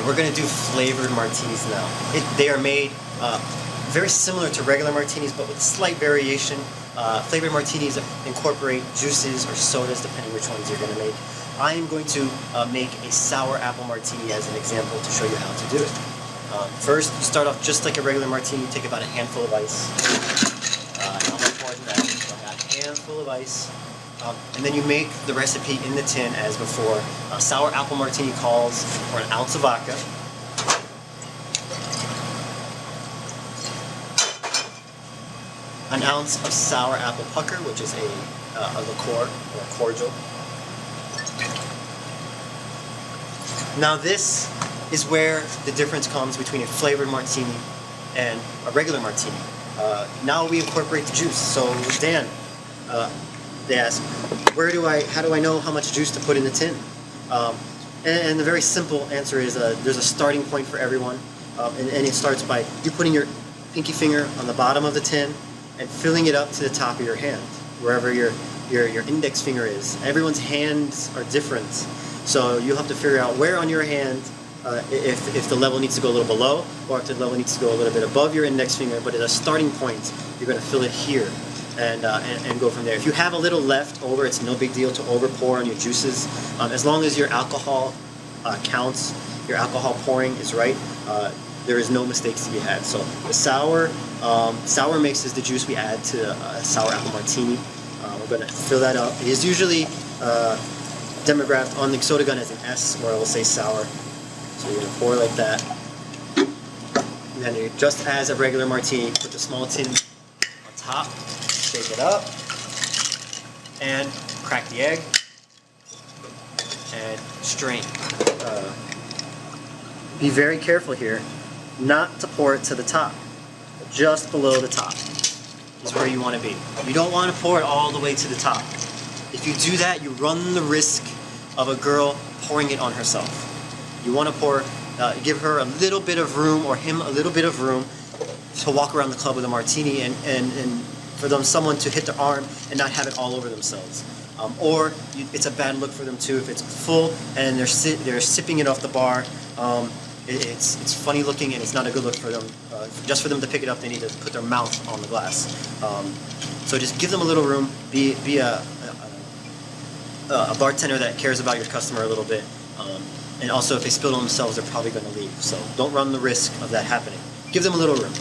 we're going to do flavored martinis now. They are made very similar to regular martinis, but with slight variation. Flavored martinis incorporate juices or sodas, depending which ones you're going to make. I am going to make a sour apple martini as an example to show you how to do it. First, you start off just like a regular martini. Take about a handful of ice. Not much more than that. So I got a handful of ice. And then you make the recipe in the tin as before. A sour apple martini calls for an ounce of vodka, an ounce of sour apple pucker, which is a liqueur or a cordial. Now this is where the difference comes between a flavored martini and a regular martini. Now we incorporate the juice. So Dan, they ask, how do I know how much juice to put in the tin? And the very simple answer is there's a starting point for everyone, and it starts by you putting your pinky finger on the bottom of the tin and filling it up to the top of your hand, wherever your index finger is. Everyone's hands are different, so you'll have to figure out where on your hand, if the level needs to go a little below, or if the level needs to go a little bit above your index finger. But at a starting point, you're going to fill it here. And go from there. If you have a little left over, it's no big deal to over pour on your juices. As long as your alcohol counts, your alcohol pouring is right, there is no mistakes to be had. So the sour mix is the juice we add to a sour apple martini. We're going to fill that up. It is usually demographed on the soda gun as an S, or I will say sour. So you're going to pour like that. And then you, just as a regular martini, put the small tin on top. Shake it up and crack the egg and strain. Be very careful here not to pour it to the top. Just below the top is where you want to be. You don't want to pour it all the way to the top. If you do that, you run the risk of a girl pouring it on herself. You want to give her a little bit of room, or him a little bit of room, to walk around the club with a martini, and for someone to hit their arm and not have it all over themselves. It's a bad look for them too if it's full and they're sipping it off the bar. It's funny looking, and it's not a good look for them. Just for them to pick it up, they need to put their mouth on the glass. So just give them a little room. Be a bartender that cares about your customer a little bit. And also, if they spill on themselves, they're probably going to leave. So don't run the risk of that happening. Give them a little room.